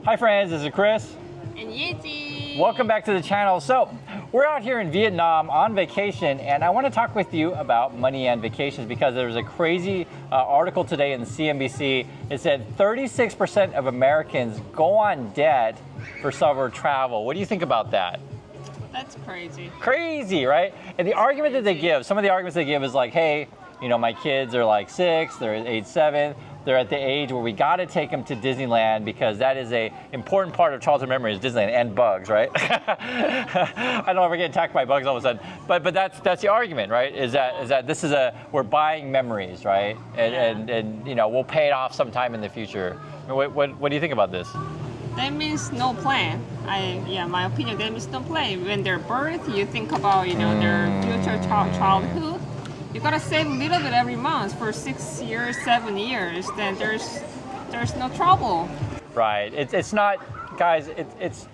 Hi friends, this is Chris. And Yeezy. Welcome back to the channel. So, we're out here in Vietnam on vacation, and I want to talk with you about money and vacations because there's a crazy article today in CNBC. It said 36% of Americans go on debt for summer travel. What do you think about that? That's crazy. Crazy, right? And the argument that they give, some of the arguments they give is like, hey, you know, my kids are like 6, they're age 7. They're at the age where we got to take them to Disneyland because that is a important part of childhood memories, Disneyland, and bugs, right? I don't ever get attacked by bugs all of a sudden, but that's the argument, right? Is that this is we're buying memories, right? And you know, we'll pay it off sometime in the future. What do you think about this? That means no plan. My opinion, that means no plan. When they're birth, you think about, you know, their future childhood. You gotta save a little bit every month for 6 years, 7 years. Then there's no trouble. Right. It's not, guys. It's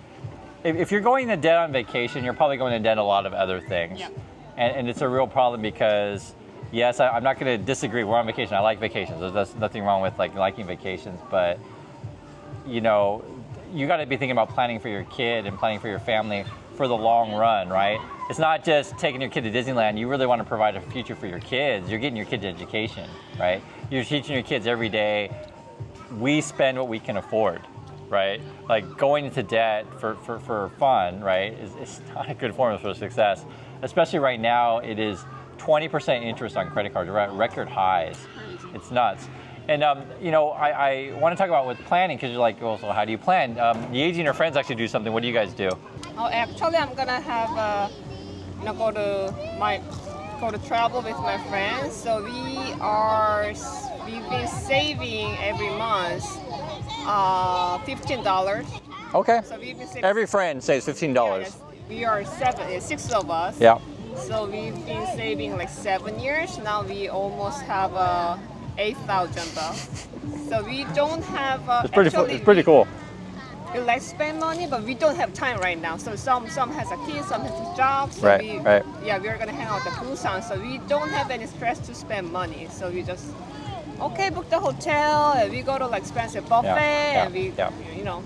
if you're going to debt on vacation, you're probably going to debt a lot of other things. Yep. And it's a real problem because, yes, I'm not going to disagree. We're on vacation. I like vacations. There's nothing wrong with liking vacations, but you know, you got to be thinking about planning for your kid and planning for your family for the long run, right? It's not just taking your kid to Disneyland. You really want to provide a future for your kids. You're getting your kids education, right? You're teaching your kids every day, we spend what we can afford, right? Like going into debt for fun, right, is not a good formula for success. Especially right now, it is 20% interest on credit cards. We're at record highs. It's nuts. And you know, I want to talk about with planning because you're like, well, so how do you plan? Yeezy and her friends actually do something. What do you guys do? Oh, actually, I'm gonna have go to travel with my friends. So we've been saving every month $15. Okay. So we've been saving. Every friend saves $15. Yes, we are 6 of us. Yeah. So we've been saving like 7 years. Now we almost have $8,000. So we don't have. It's pretty cool. We like spend money, but we don't have time right now. So some has a kid, some has a job. So right. Yeah, we're gonna hang out at the Busan. So we don't have any stress to spend money. So we just book the hotel and we go to like expensive buffet and you know.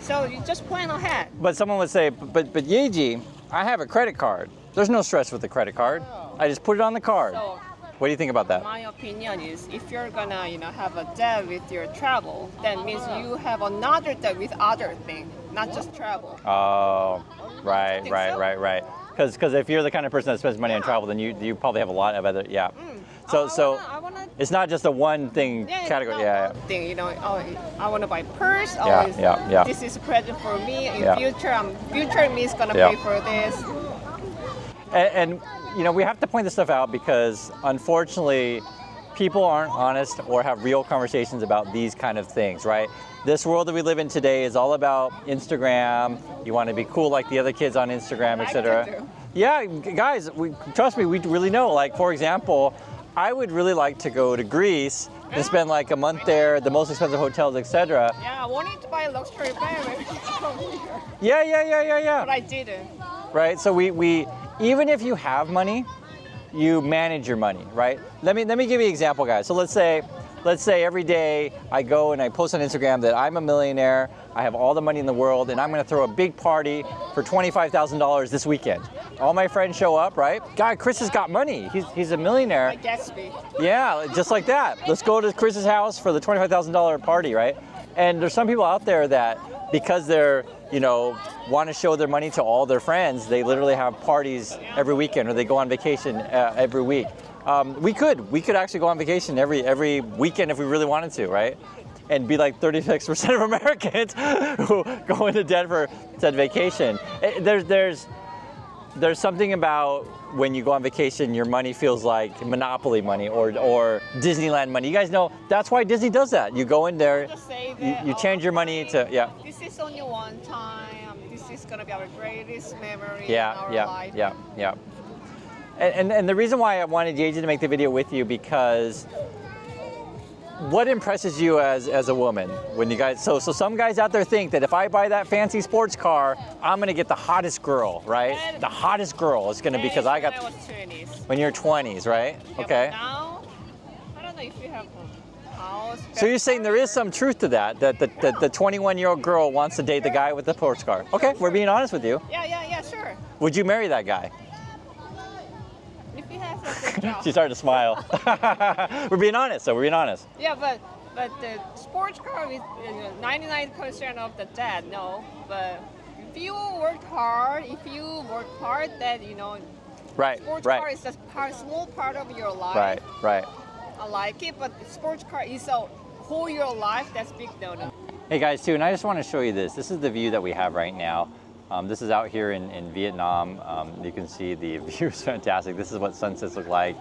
So you just plan ahead. But someone would say, but Yeeji, I have a credit card. There's no stress with the credit card. I just put it on the card. So, what do you think about that? My opinion is, if you're gonna, have a debt with your travel, that means you have another debt with other things, not just travel. Oh, right. Because if you're the kind of person that spends money on travel, then you probably have a lot of other So I wanna it's not just a one thing category. One thing, I wanna buy purse. This is a present for me. In future me is gonna pay for this. And you know, we have to point this stuff out because unfortunately people aren't honest or have real conversations about these kind of things, right? This world that we live in today is all about Instagram. You want to be cool like the other kids on Instagram, etc. Yeah, guys, trust me, we really know. Like, for example, I would really like to go to Greece and spend like a month there, the most expensive hotels, etc. Yeah, I wanted to buy a luxury bag. Yeah. But I didn't. Right, so we even if you have money, you manage your money, right? Let me give you an example, guys. So let's say every day I go and I post on Instagram that I'm a millionaire, I have all the money in the world, and I'm gonna throw a big party for $25,000 this weekend. All my friends show up, right? God, Chris has got money. He's a millionaire. Like Gatsby. Yeah, just like that. Let's go to Chris's house for the $25,000 party, right? And there's some people out there that because they're, want to show their money to all their friends, they literally have parties every weekend or they go on vacation every week. We could actually go on vacation every weekend if we really wanted to, right? And be like 36% of Americans who go into debt for said vacation. There's something about when you go on vacation, your money feels like Monopoly money or Disneyland money. You guys know that's why Disney does that. You go in there, you change your money to This is only one time. This is gonna be our greatest memory in our life. Yeah. And the reason why I wanted Yeeji to make the video with you because what impresses you as a woman when you guys, so some guys out there think that if I buy that fancy sports car, I'm gonna get the hottest girl, right? The hottest girl is gonna be because I got, when I was 20s. When you're 20s, right? Yeah, okay. But now, I don't know if you have house. So you're saying there is some truth to that the 21-year-old girl wants to date the guy with the sports car. Okay, we're being honest with you. Yeah, sure. Would you marry that guy? If he has a good job. She started to smile. We're being honest, so we're being honest. Yeah, but the sports car is 99% of the dad, no. But if you work hard, then Right, sports right. car is just small part of your life. Right. I like it, but the sports car is a whole your life. That's big no. Hey guys, too, and I just want to show you this. This is the view that we have right now. This is out here in Vietnam. You can see the view is fantastic. This is what sunsets look like.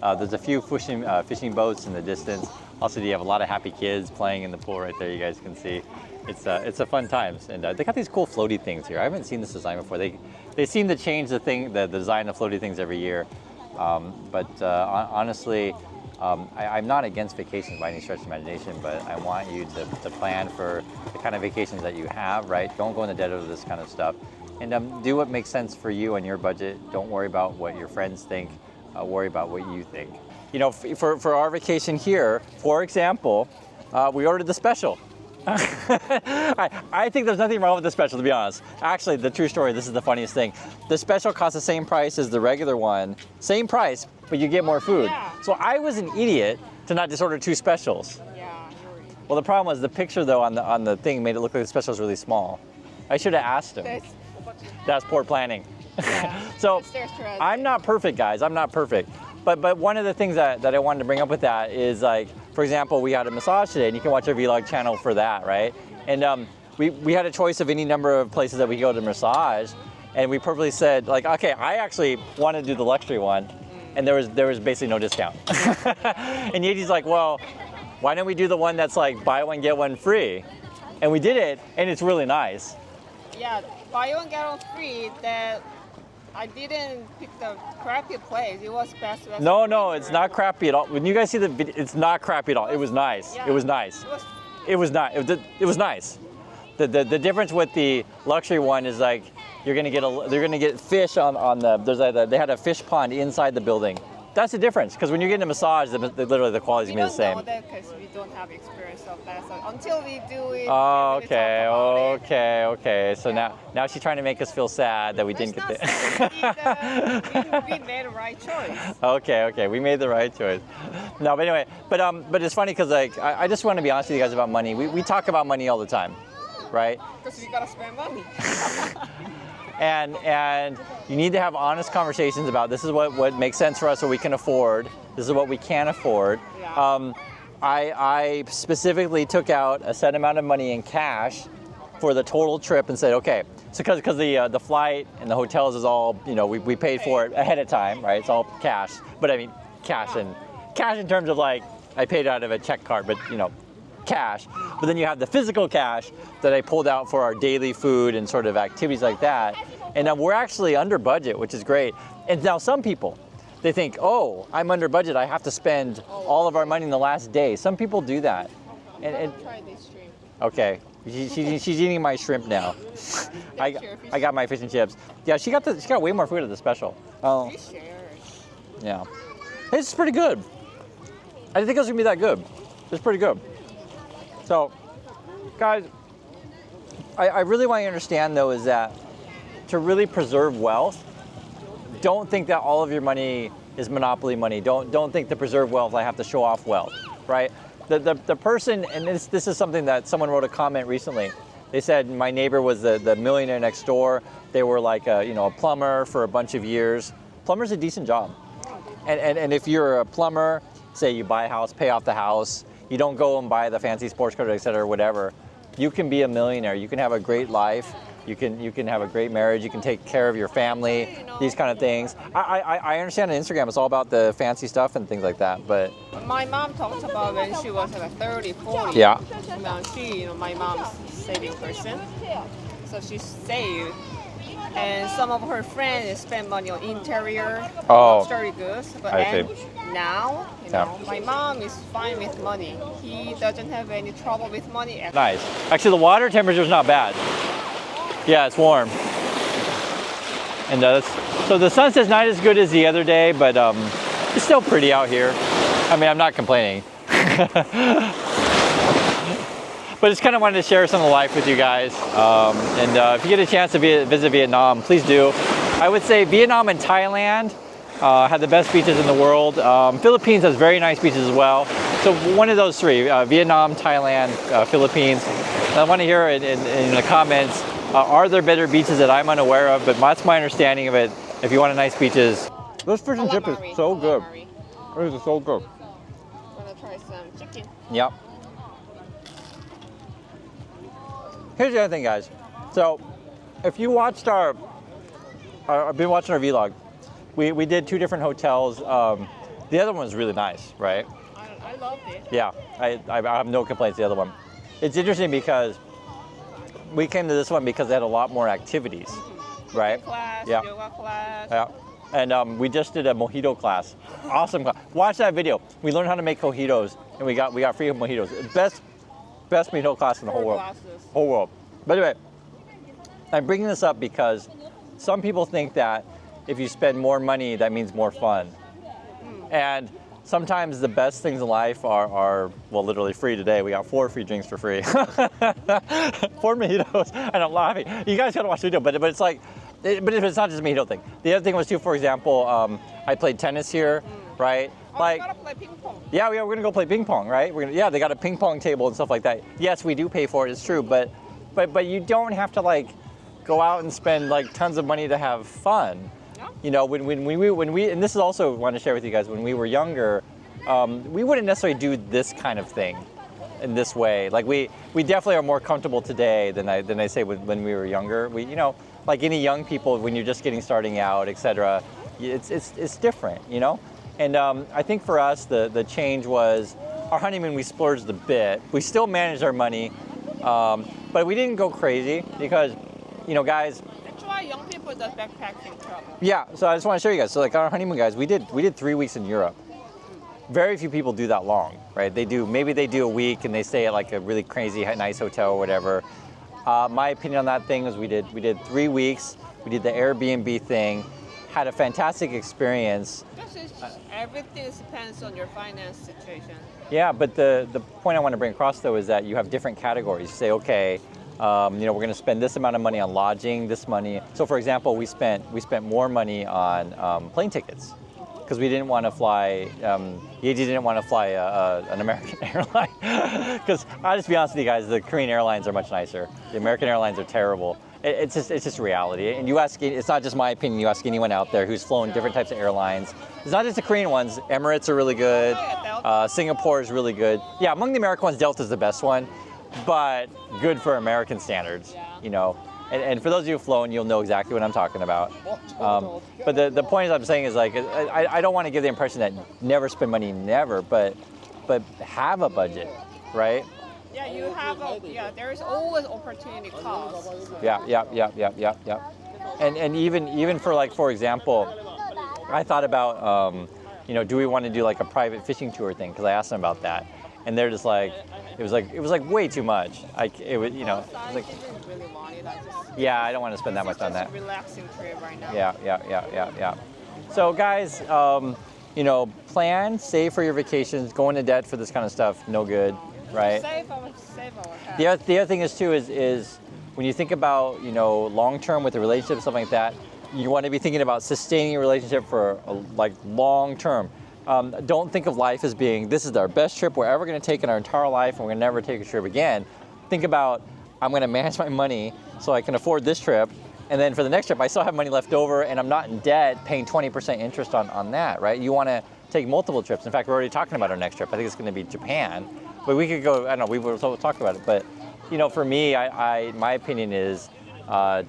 There's a few fishing boats in the distance. Also, you have a lot of happy kids playing in the pool right there. You guys can see. It's a fun times, and they got these cool floaty things here. I haven't seen this design before. They seem to change the design of floaty things every year. Honestly, I'm not against vacations by any stretch of imagination, but I want you to plan for the kind of vacations that you have, right? Don't go in the debt of this kind of stuff. And do what makes sense for you and your budget. Don't worry about what your friends think. Worry about what you think. For our vacation here, for example, we ordered the special. I think there's nothing wrong with the special, to be honest. Actually, the true story, this is the funniest thing. The special costs the same price as the regular one. Same price, but you get more food. Yeah. So I was an idiot to not just order 2 specials. Yeah, Well, the problem was the picture, though, on the thing made it look like the special was really small. I should have asked him. That's poor planning. Yeah. So It's their strategy. I'm not perfect, guys. I'm not perfect. But one of the things that I wanted to bring up with that is, like, for example, we had a massage today, and you can watch our vlog channel for that, right? And we had a choice of any number of places that we could go to massage, and we purposely said, like, okay, I actually wanted to do the luxury one, and there was basically no discount. And Yeti's like, well, why don't we do the one that's like buy one get one free? And we did it, and it's really nice. Yeah, buy one get one free. That I didn't pick the crappy place. It was best. No, it's not crappy at all. When you guys see the video, it's not crappy at all. It was nice. Yeah. It was nice. It was It was nice. The difference with the luxury one is, like, they're gonna get fish on the. They had a fish pond inside the building. That's the difference, because when you're getting a massage, literally the quality's gonna be the same. We don't know that because we don't have experience of that. So until we do it, Oh, we really talk about it. okay. So Yeah. now she's trying to make us feel sad that we didn't get the. We made the right choice. Okay, we made the right choice. No, but anyway, but it's funny because, like, I just want to be honest with you guys about money. We talk about money all the time, right? Because we gotta spend money. And you need to have honest conversations about this is what makes sense for us, what we can afford. This is what we can afford. Yeah. I specifically took out a set amount of money in cash for the total trip and said, okay, so because the flight and the hotels is all, we paid for it ahead of time, right? It's all cash. But I mean, cash in terms of, like, I paid out of a check card, but cash. But then you have the physical cash that I pulled out for our daily food and sort of activities like that. And we're actually under budget, which is great. And now some people, they think, oh, I'm under budget, I have to spend all of our money in the last day. Some people do that. And Try this shrimp. okay, she's eating my shrimp now. I got my fish and chips. Yeah, she got way more food at the special. Oh, We share. yeah. It's pretty good. I didn't think it was gonna be that good. It's pretty good. So, guys, I really want you to understand, though, is that to really preserve wealth, don't think that all of your money is monopoly money. Don't think to preserve wealth I have to show off wealth, right? The person, and this is something that someone wrote a comment recently. They said my neighbor was the millionaire next door. They were like a plumber for a bunch of years. Plumber's a decent job, and if you're a plumber, say you buy a house, pay off the house. You don't go and buy the fancy sports car, et cetera, or whatever. You can be a millionaire. You can have a great life. You can have a great marriage. You can take care of your family. These kind of things. I understand on Instagram it's all about the fancy stuff and things like that. But My mom talked about when she was like 30, 40. yeah, My mom's a saving person, so she saved. And some of her friends spend money on interior, luxury goods. But I see. now, Yeah. my mom is fine with money. He doesn't have any trouble with money. nice. Actually, the water temperature is not bad. Yeah, it's warm. And so the sunset's not as good as the other day, but it's still pretty out here. I mean, I'm not complaining. But just kind of wanted to share some of the life with you guys. If you get a chance to visit Vietnam, please do. I would say Vietnam and Thailand have the best beaches in the world. Philippines has very nice beaches as well. So one of those three, Vietnam, Thailand, Philippines. And I want to hear in the comments, are there better beaches that I'm unaware of? But that's my understanding of it. If you want nice beaches. This fish and chip is so good. This is so good. I'm gonna try some chicken. Yep. Here's the other thing, guys. So, if you watched I've been watching our vlog. We did 2 different hotels. The other one was really nice, right? I loved it. Yeah, I have no complaints. The other one. It's interesting because we came to this one because they had a lot more activities, right? Class, Yeah. yoga class. Yeah. And we just did a mojito class. Awesome class. Watch that video. We learned how to make mojitos, and we got free mojitos. Best mojito class in the whole world. Whole world. By the way, I'm bringing this up because some people think that if you spend more money, that means more fun. And sometimes the best things in life are well, literally free today. We got 4 free drinks for free. 4 mojitos, and I'm laughing. You guys gotta watch the video, but it's like, but it's not just a mojito thing. The other thing was too, for example, I played tennis here, right? Oh, Like, we gotta play ping pong. yeah, we're gonna go play ping pong, right? They got a ping pong table and stuff like that. Yes, we do pay for it, it's true, but you don't have to like go out and spend like tons of money to have fun. No? You know, when we, and this is also want to share with you guys, when we were younger, we wouldn't necessarily do this kind of thing in this way. Like we definitely are more comfortable today than I say when we were younger. We, you know, like any young people, when you're just starting out, etc. It's different, you know. And I think for us, the change was our honeymoon. We splurged a bit. We still managed our money, but we didn't go crazy because, you know, guys. That's why young people does backpacking travel. Yeah. So I just want to show you guys. So like our honeymoon, guys, we did 3 weeks in Europe. Very few people do that long, right? Maybe they do a week and they stay at like a really crazy nice hotel or whatever. My opinion on that thing is we did 3 weeks. We did the Airbnb thing. Had a fantastic experience. Everything depends on your finance situation. Yeah, but the point I want to bring across though is that you have different categories. You say, okay, you know, we're going to spend this amount of money on lodging, this money. So for example, we spent more money on plane tickets because we didn't want to fly. Yeji didn't want to fly an American airline because I'll just be honest with you guys, the Korean airlines are much nicer. The American airlines are terrible. It's just reality. And you ask, it's not just my opinion, you ask anyone out there who's flown different types of airlines. It's not just the Korean ones. Emirates are really good. Singapore is really good. Yeah, among the American ones, Delta's the best one, but good for American standards, you know. And for those of you who've flown, you'll know exactly what I'm talking about. But the point I'm saying is like, I don't want to give the impression that never spend money, never, but have a budget, right? Yeah, you have there is always opportunity cost. Yeah. And even for like, for example, I thought about, you know, do we want to do like a private fishing tour thing? Because I asked them about that, and they're just like, it was like way too much. It was, you know, it was like, Really want it. yeah, I don't want to spend that much on that. It's just a relaxing trip right now. Yeah. So guys, you know, save for your vacations. Going into debt for this kind of stuff, no good, right? Save our cash. The other thing is too is when you think about, you know, long term with a relationship, something like that, you want to be thinking about sustaining a relationship for like long term. Don't think of life as being, this is our best trip we're ever going to take in our entire life and we're going to never take a trip again. Think about, I'm going to manage my money so I can afford this trip, and then for the next trip I still have money left over and I'm not in debt paying 20% interest on that, right? You want to take multiple trips. In fact, we're already talking about our next trip. I think it's going to be Japan, but we could go, I don't know, we were talking about it, but you know, for me, my opinion is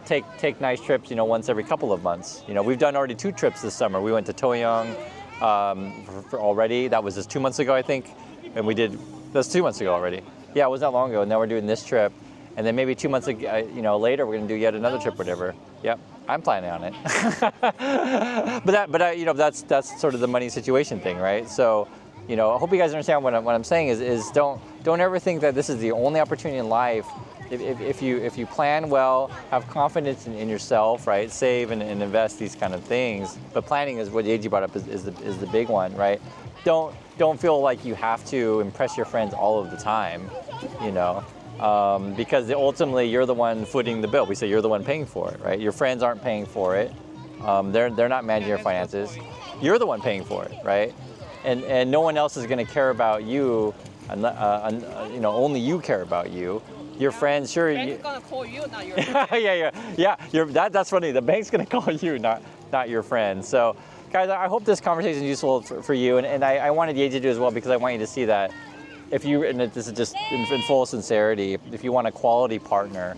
take nice trips, you know, once every couple of months. You know, we've done already 2 trips this summer. We went to Toyong for already. That was just 2 months ago, I think, and that's 2 months ago already. Yeah, it wasn't that long ago, and now we're doing this trip, and then maybe 2 months ago, you know, later we're gonna do yet another trip, whatever. Yep, I'm planning on it. but you know, that's sort of the money situation thing, right? So, you know, I hope you guys understand what I'm saying is don't ever think that this is the only opportunity in life if you plan well, have confidence in yourself, right? Save and invest, these kind of things. But planning is what AG brought up is the big one, right? Don't feel like you have to impress your friends all of the time, you know, because ultimately you're the one footing the bill. We say you're the one paying for it, right? Your friends aren't paying for it. They're not managing your finances. You're the one paying for it, right? And no one else is going to care about you. You know, only you care about you. Your friends, sure. Bank's gonna call you, not your yeah. That's funny. The bank's gonna call you, not your friends. So, guys, I hope this conversation is useful for you, and I wanted Ye to do as well, because I want you to see that if you, and this is just in full sincerity, if you want a quality partner,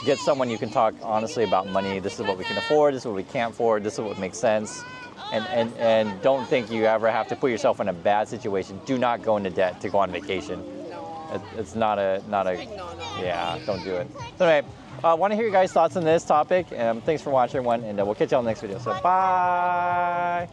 get someone you can talk honestly about money. This is what we can afford. This is what we can't afford. This is what makes sense. And don't think you ever have to put yourself in a bad situation. Do not go into debt to go on vacation. It's not a yeah, don't do it. So anyway, I want to hear your guys' thoughts on this topic. Thanks for watching, everyone, and we'll catch you on the next video. So bye.